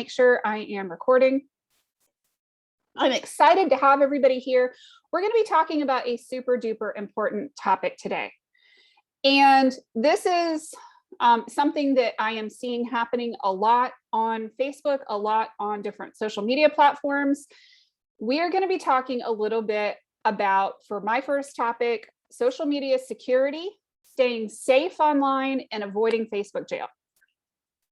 make sure I am recording. I'm excited to have everybody here. We're going to be talking about a super duper important topic today. And this is something that I am seeing happening a lot on Facebook, a lot on different social media platforms. We are going to be talking a little bit about, for my first topic, social media security, staying safe online, and avoiding Facebook jail.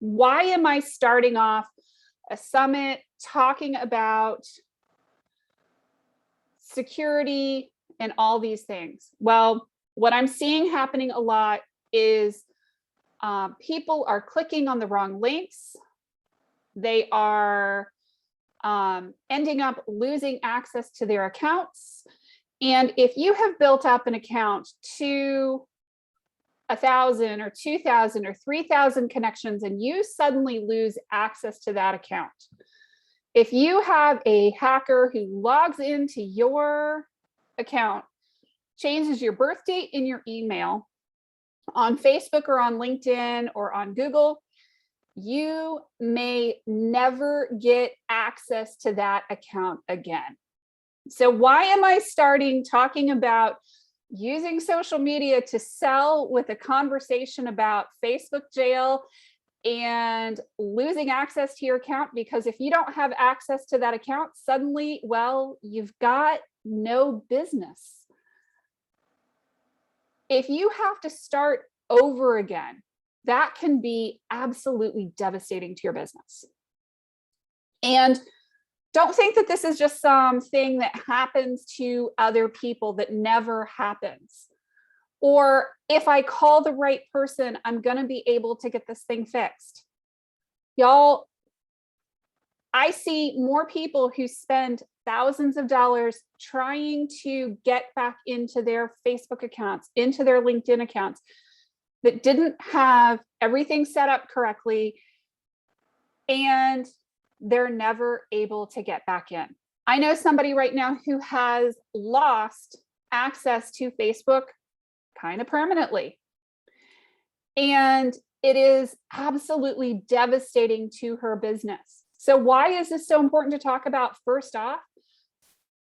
Why am I starting off a summit talking about security and all these things? Well, what I'm seeing happening a lot is people are clicking on the wrong links. They are ending up losing access to their accounts. And if you have built up an account to 1,000 or 2,000 or 3,000 connections and you suddenly lose access to that account, if you have a hacker who logs into your account, changes your birth date in your email on Facebook or on LinkedIn or on Google, you may never get access to that account again. So why am I talking about using social media to sell with a conversation about Facebook jail and losing access to your account? Because if you don't have access to that account, suddenly, well, you've got no business. If you have to start over again, that can be absolutely devastating to your business. And don't think that this is just something that happens to other people that never happens. Or if I call the right person, I'm going to be able to get this thing fixed. Y'all, I see more people who spend thousands of dollars trying to get back into their Facebook accounts, into their LinkedIn accounts, that didn't have everything set up correctly, and they're never able to get back in. I know somebody right now who has lost access to Facebook kind of permanently. And it is absolutely devastating to her business. So why is this so important to talk about? First off,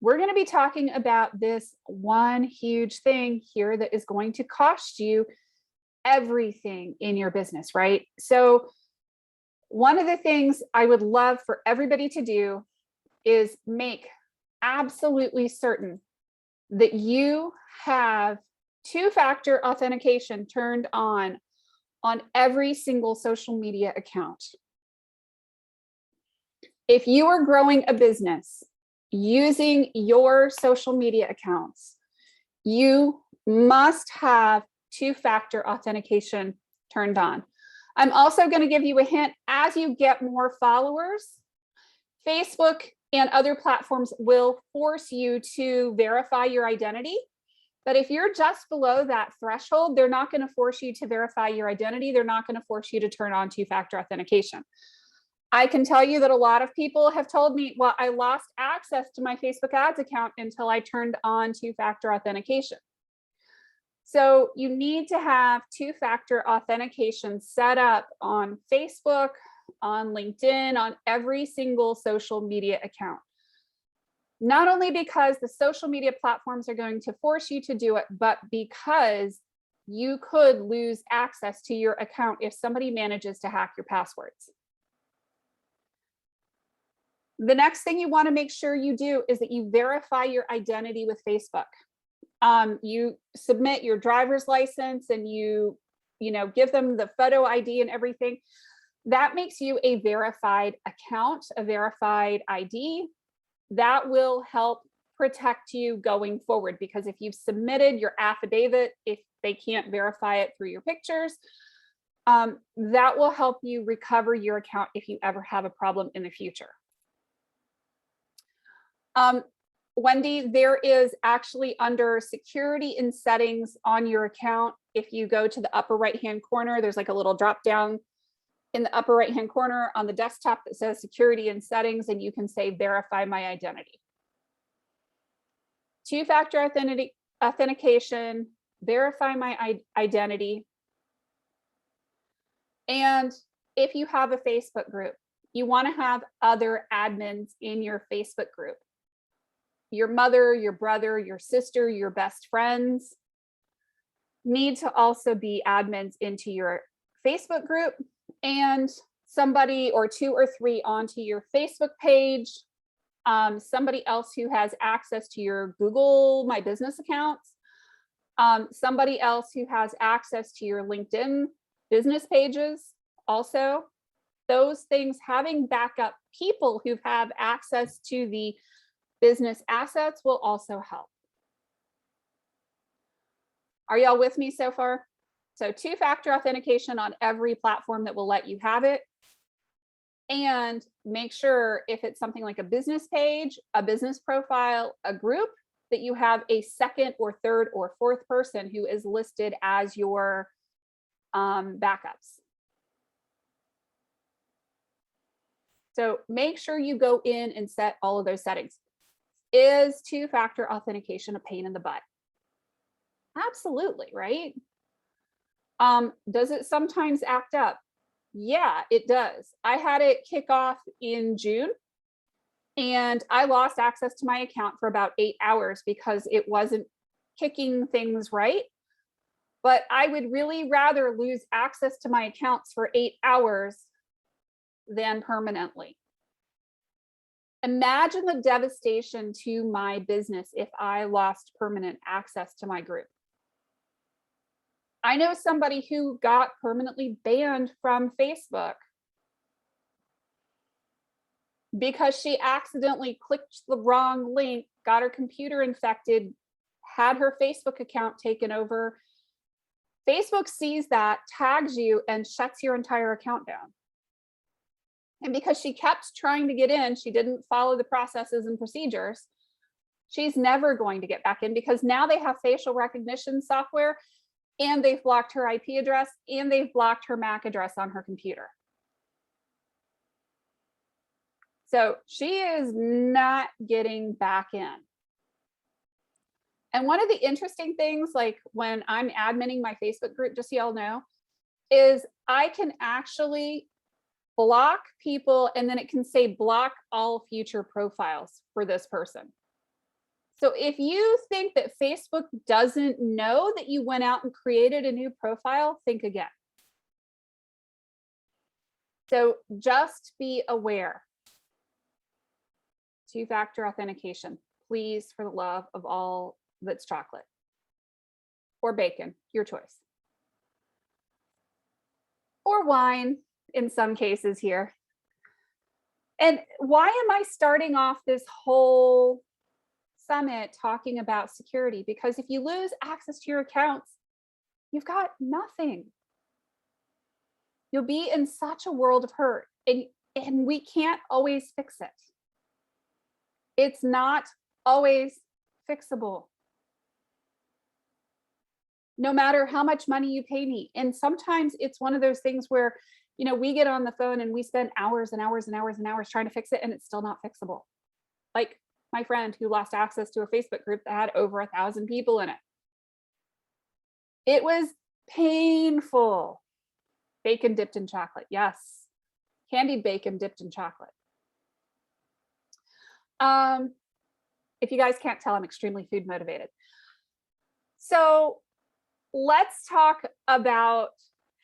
we're going to be talking about this one huge thing here that is going to cost you everything in your business, right? So one of the things I would love for everybody to do is make absolutely certain that you have two-factor authentication turned on every single social media account. If you are growing a business using your social media accounts, you must have two-factor authentication turned on. I'm also going to give you a hint. As you get more followers, Facebook and other platforms will force you to verify your identity. But if you're just below that threshold, they're not going to force you to verify your identity. They're not going to force you to turn on two-factor authentication. I can tell you that a lot of people have told me, well, I lost access to my Facebook ads account until I turned on two-factor authentication. So you need to have two-factor authentication set up on Facebook, on LinkedIn, on every single social media account. Not only because the social media platforms are going to force you to do it, but because you could lose access to your account if somebody manages to hack your passwords. The next thing you want to make sure you do is that you verify your identity with Facebook. You submit your driver's license and you give them the photo ID and everything. That makes you a verified account, a verified ID. That will help protect you going forward, because if you've submitted your affidavit, if they can't verify it through your pictures, that will help you recover your account if you ever have a problem in the future. Wendy, there is actually under security and settings on your account. If you go to the upper right-hand corner, there's like a little drop down in the upper right-hand corner on the desktop that says security and settings, and you can say verify my identity. Two-factor authentication, verify my identity. And if you have a Facebook group, you want to have other admins in your Facebook group. Your mother, your brother, your sister, your best friends need to also be admins into your Facebook group, and somebody or 2 or 3 onto your Facebook page, somebody else who has access to your Google My Business accounts, somebody else who has access to your LinkedIn business pages. Also, those things, having backup people who have access to the business assets will also help. Are y'all with me so far? So 2-factor authentication on every platform that will let you have it. And make sure if it's something like a business page, a business profile, a group, that you have a second or third or fourth person who is listed as your backups. So make sure you go in and set all of those settings. Is 2-factor authentication a pain in the butt? Absolutely, right? Does it sometimes act up? Yeah, it does. I had it kick off in June, and I lost access to my account for about 8 hours because it wasn't kicking things right. But I would really rather lose access to my accounts for 8 hours than permanently. Imagine the devastation to my business if I lost permanent access to my group. I know somebody who got permanently banned from Facebook because she accidentally clicked the wrong link, got her computer infected, had her Facebook account taken over. Facebook sees that, tags you, and shuts your entire account down. And because she kept trying to get in, she didn't follow the processes and procedures, she's never going to get back in, because now they have facial recognition software, and they've blocked her IP address, and they've blocked her MAC address on her computer. So she is not getting back in. And one of the interesting things, like when I'm adminning my Facebook group, just so y'all know, is I can actually block people, and then it can say block all future profiles for this person. So if you think that Facebook doesn't know that you went out and created a new profile, think again. So just be aware. 2-factor authentication, please, for the love of all that's chocolate or bacon, your choice. Or wine in some cases here. And why am I starting off this whole summit talking about security? Because if you lose access to your accounts, you've got nothing. You'll be in such a world of hurt, and we can't always fix it. It's not always fixable, no matter how much money you pay me. And sometimes it's one of those things where, you know, we get on the phone and we spend hours and hours and hours and hours trying to fix it, and it's still not fixable. Like my friend who lost access to a Facebook group that had over 1,000 people in it. It was painful. Bacon dipped in chocolate. Yes. Candied bacon dipped in chocolate. If you guys can't tell, I'm extremely food motivated. So let's talk about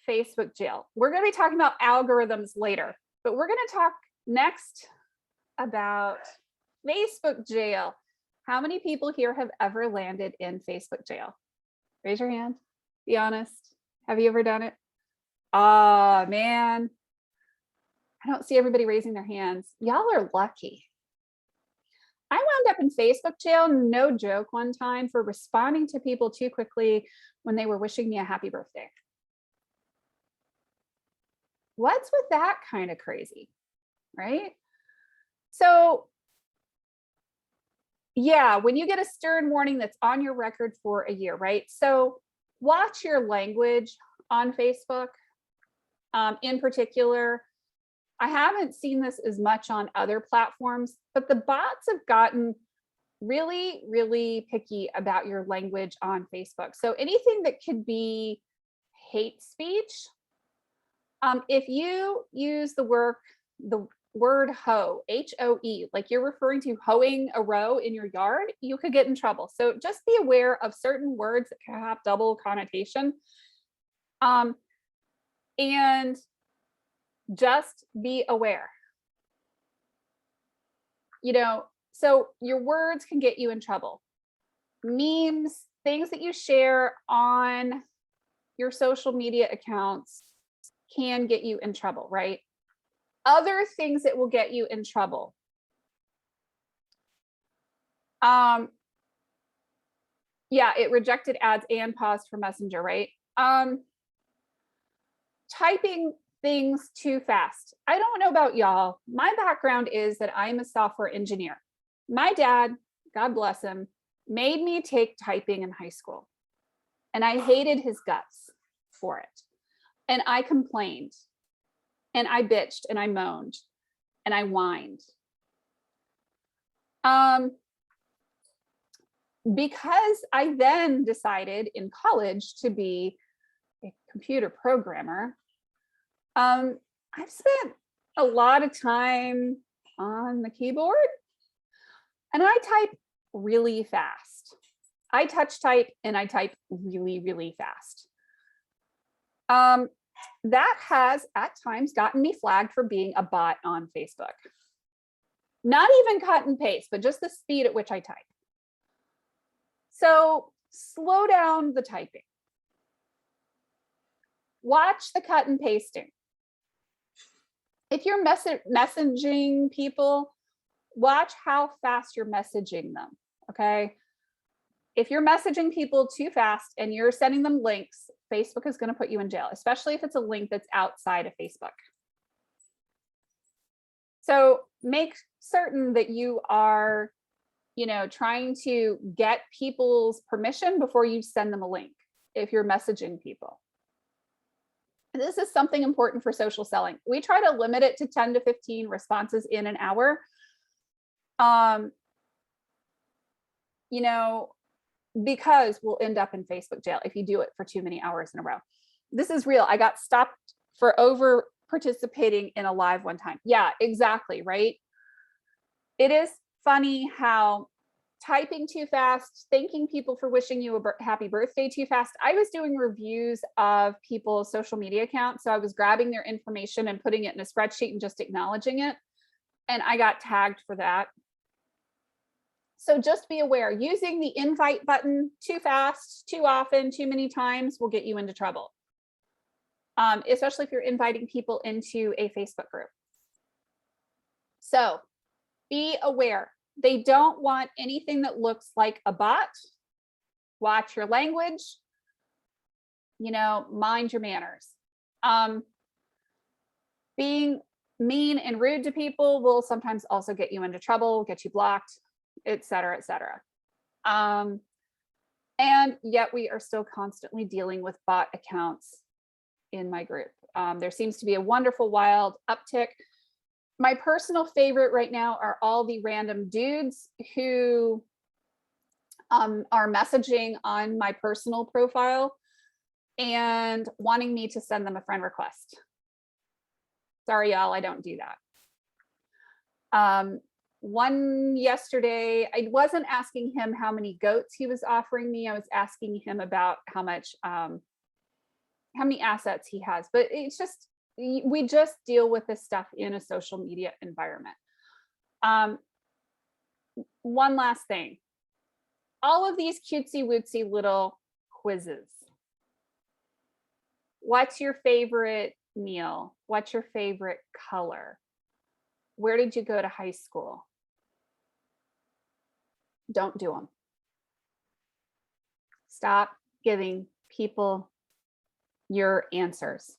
Facebook jail. We're going to be talking about algorithms later, but we're going to talk next about Facebook jail. How many people here have ever landed in Facebook jail? Raise your hand. Be honest. Have you ever done it? Oh, man. I don't see everybody raising their hands. Y'all are lucky. I wound up in Facebook jail, no joke, one time for responding to people too quickly when they were wishing me a happy birthday. What's with that kind of crazy, right? So yeah, when you get a stern warning that's on your record for a year, right? So watch your language on Facebook. In particular, I haven't seen this as much on other platforms, but the bots have gotten really, really picky about your language on Facebook. So anything that could be hate speech, if you use the word hoe, H-O-E, like you're referring to hoeing a row in your yard, you could get in trouble. So just be aware of certain words that can have double connotation. And just be aware. So your words can get you in trouble. Memes, things that you share on your social media accounts can get you in trouble, right? Other things that will get you in trouble. Yeah, it rejected ads and paused for Messenger, right? Typing things too fast. I don't know about y'all. My background is that I'm a software engineer. My dad, God bless him, made me take typing in high school. And I hated his guts for it. And I complained. And I bitched and I moaned and I whined. Because I then decided in college to be a computer programmer, I've spent a lot of time on the keyboard and I type really fast. I touch type and I type really, really fast. That has at times gotten me flagged for being a bot on Facebook. Not even cut and paste, but just the speed at which I type. So slow down the typing. Watch the cut and pasting. If you're messaging people, watch how fast you're messaging them, okay? If you're messaging people too fast and you're sending them links, Facebook is going to put you in jail, especially if it's a link that's outside of Facebook. So make certain that you are, trying to get people's permission before you send them a link if you're messaging people. This is something important for social selling. We try to limit it to 10 to 15 responses in an hour. Because we'll end up in Facebook jail if you do it for too many hours in a row. This is real. I got stopped for over participating in a live one time. Yeah, exactly, right? It is funny how typing too fast, thanking people for wishing you a happy birthday too fast. I was doing reviews of people's social media accounts. So I was grabbing their information and putting it in a spreadsheet and just acknowledging it. And I got tagged for that. So just be aware, using the invite button too fast, too often, too many times will get you into trouble. Especially if you're inviting people into a Facebook group. So be aware. They don't want anything that looks like a bot. Watch your language. Mind your manners. Being mean and rude to people will sometimes also get you into trouble, get you blocked, et cetera, et cetera. And yet we are still constantly dealing with bot accounts in my group. There seems to be a wonderful wild uptick. My personal favorite right now are all the random dudes who are messaging on my personal profile and wanting me to send them a friend request. Sorry, y'all, I don't do that. One yesterday, I wasn't asking him how many goats he was offering me. I was asking him about how many assets he has, but it's just, we just deal with this stuff in a social media environment. One last thing, all of these cutesy wootsy little quizzes. What's your favorite meal? What's your favorite color? Where did you go to high school? Don't do them. Stop giving people your answers.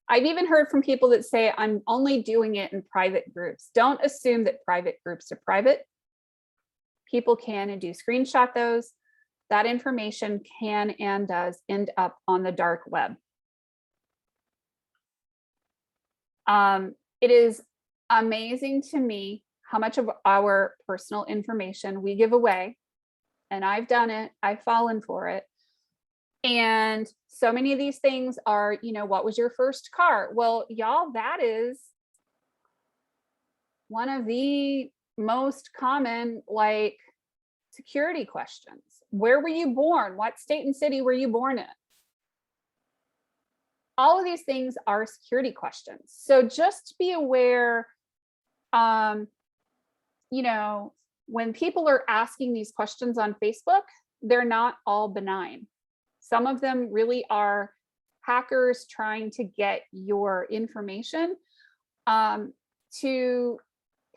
I've even heard from people that say, I'm only doing it in private groups. Don't assume that private groups are private. People can and do screenshot those. That information can and does end up on the dark web. It is amazing to me how much of our personal information we give away. And I've done it, I've fallen for it. And so many of these things are, what was your first car? Well, y'all, that is one of the most common like security questions. Where were you born? What state and city were you born in? All of these things are security questions. So just be aware, you know, when people are asking these questions on Facebook, they're not all benign. Some of them really are hackers trying to get your information to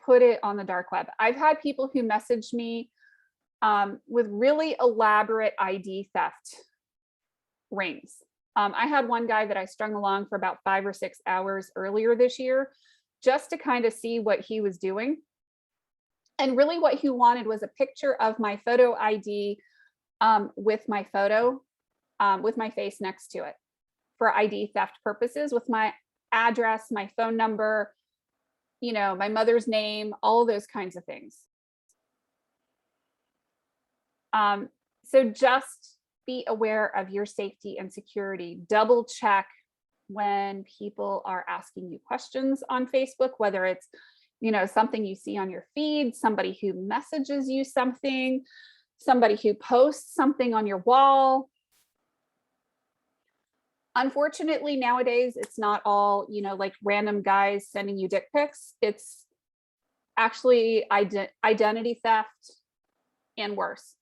put it on the dark web. I've had people who message me with really elaborate ID theft rings. I had one guy that I strung along for about 5 or 6 hours earlier this year just to kind of see what he was doing. And really what he wanted was a picture of my photo ID with my photo, with my face next to it for ID theft purposes, with my address, my phone number, you know, my mother's name, all of those kinds of things. So just be aware of your safety and security. Double check when people are asking you questions on Facebook, whether it's, you know, something you see on your feed, somebody who messages you something, somebody who posts something on your wall. Unfortunately, nowadays, it's not all, you know, like random guys sending you dick pics. It's actually identity theft and worse.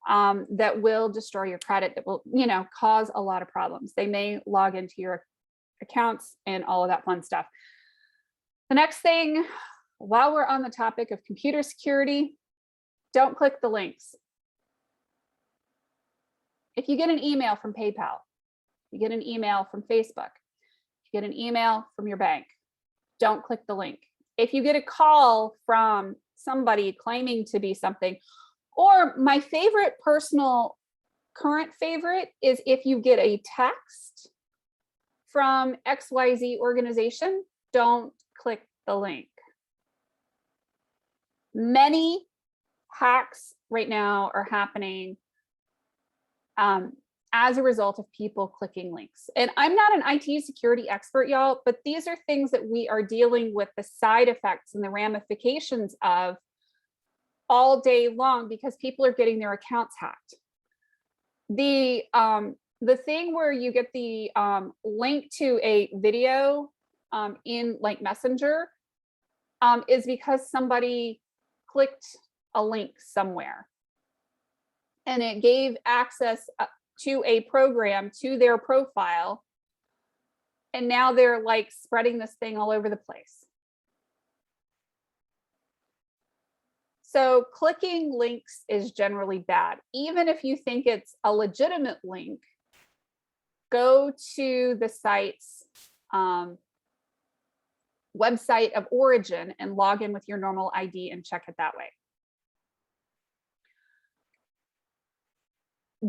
That will destroy your credit, that will, you know, cause a lot of problems. They may log into your accounts and all of that fun stuff. The next thing, while we're on the topic of computer security, don't click the links. If you get an email from PayPal, you get an email from Facebook, you get an email from your bank, don't click the link. If you get a call from somebody claiming to be something, or my favorite personal current favorite is if you get a text from XYZ organization, don't click the link. Many hacks right now are happening as a result of people clicking links. And I'm not an IT security expert, y'all, but these are things that we are dealing with the side effects and the ramifications of all day long because people are getting their accounts hacked. The thing where you get the link to a video in like Messenger is because somebody clicked a link somewhere and it gave access to a program to their profile, and now they're like spreading this thing all over the place. So clicking links is generally bad. Even if you think it's a legitimate link, go to the site's website of origin and log in with your normal ID and check it that way.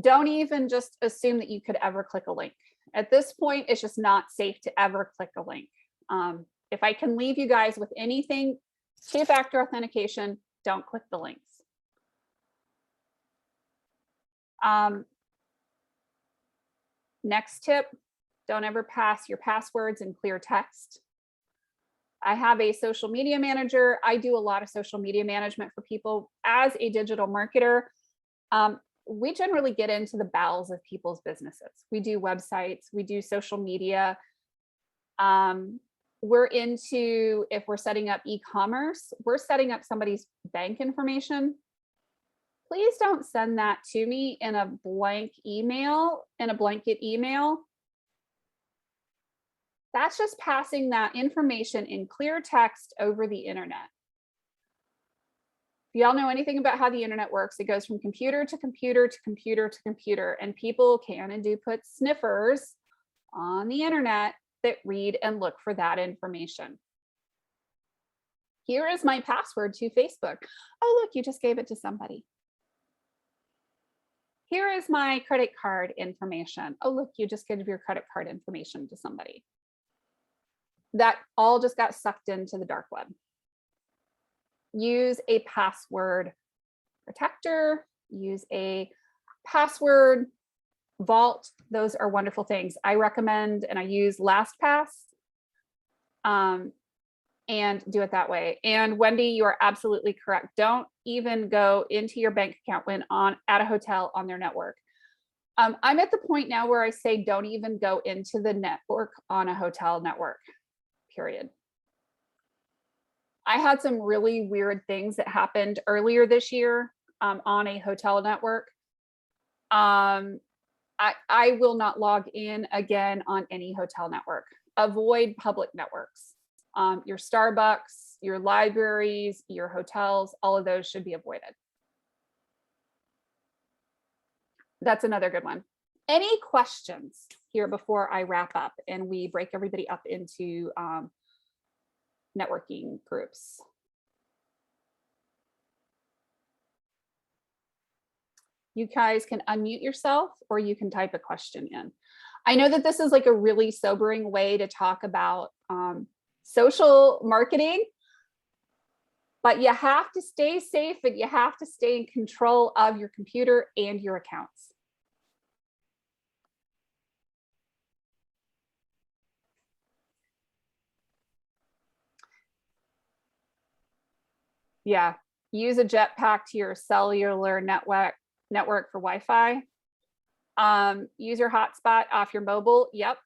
Don't even just assume that you could ever click a link. At this point, it's just not safe to ever click a link. If I can leave you guys with anything, two-factor authentication, don't click the links. Next tip, don't ever pass your passwords in clear text. I have a social media manager. I do a lot of social media management for people. As a digital marketer, we generally get into the bowels of people's businesses. We do websites, we do social media. We're into, if we're setting up e-commerce, we're setting up somebody's bank information. Please don't send that to me in a blank email, in a blanket email. That's just passing that information in clear text over the internet. If y'all know anything about how the internet works, it goes from computer to computer to computer to computer, and people can and do put sniffers on the internet that read and look for that information. Here is my password to Facebook. Oh, look, you just gave it to somebody. Here is my credit card information. Oh, look, you just gave your credit card information to somebody. That all just got sucked into the dark web. Use a password protector, use a password vault. Those are wonderful things. I recommend and I use LastPass. and do it that way. And Wendy, you are absolutely correct. Don't even go into your bank account when at a hotel on their network. I'm at the point now where I say don't even go into the network on a hotel network, period. I had some really weird things that happened earlier this year on a hotel network. I will not log in again on any hotel network. Avoid public networks. Your Starbucks, your libraries, your hotels, all of those should be avoided. That's another good one. Any questions here before I wrap up and we break everybody up into networking groups? You guys can unmute yourself or you can type a question in. I know that this is like a really sobering way to talk about social marketing, but you have to stay safe and you have to stay in control of your computer and your accounts. Yeah, use a jetpack to your cellular network for Wi-Fi. Use your hotspot off your mobile. Yep,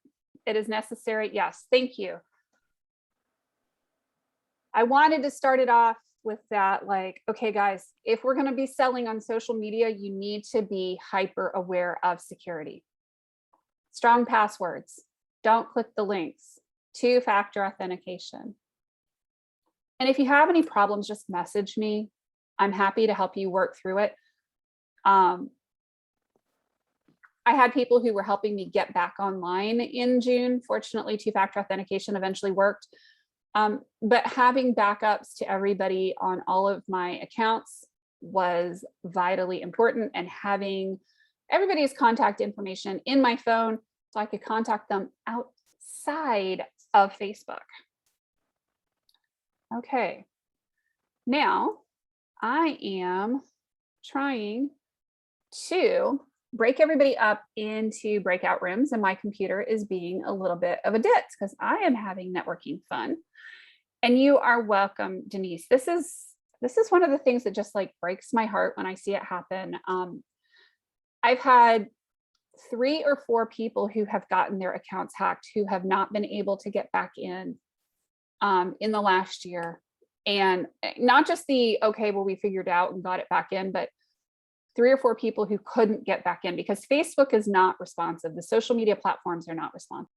it is necessary. Yes, thank you. I wanted to start it off with that, like, okay, guys, if we're going to be selling on social media, you need to be hyper aware of security. Strong passwords. Don't click the links. Two-factor authentication. And if you have any problems, just message me. I'm happy to help you work through it. I had people who were helping me get back online in June. Fortunately, two-factor authentication eventually worked. But having backups to everybody on all of my accounts was vitally important, and having everybody's contact information in my phone so I could contact them outside of Facebook. Okay, now I am trying to break everybody up into breakout rooms, and my computer is being a little bit of a ditz because I am having networking fun. And you are welcome, Denise. This is one of the things that just like breaks my heart when I see it happen. I've had 3 or 4 people who have gotten their accounts hacked who have not been able to get back in the last year. And not just okay, well, we figured out and got it back in, but 3 or 4 people who couldn't get back in because Facebook is not responsive. The social media platforms are not responsive.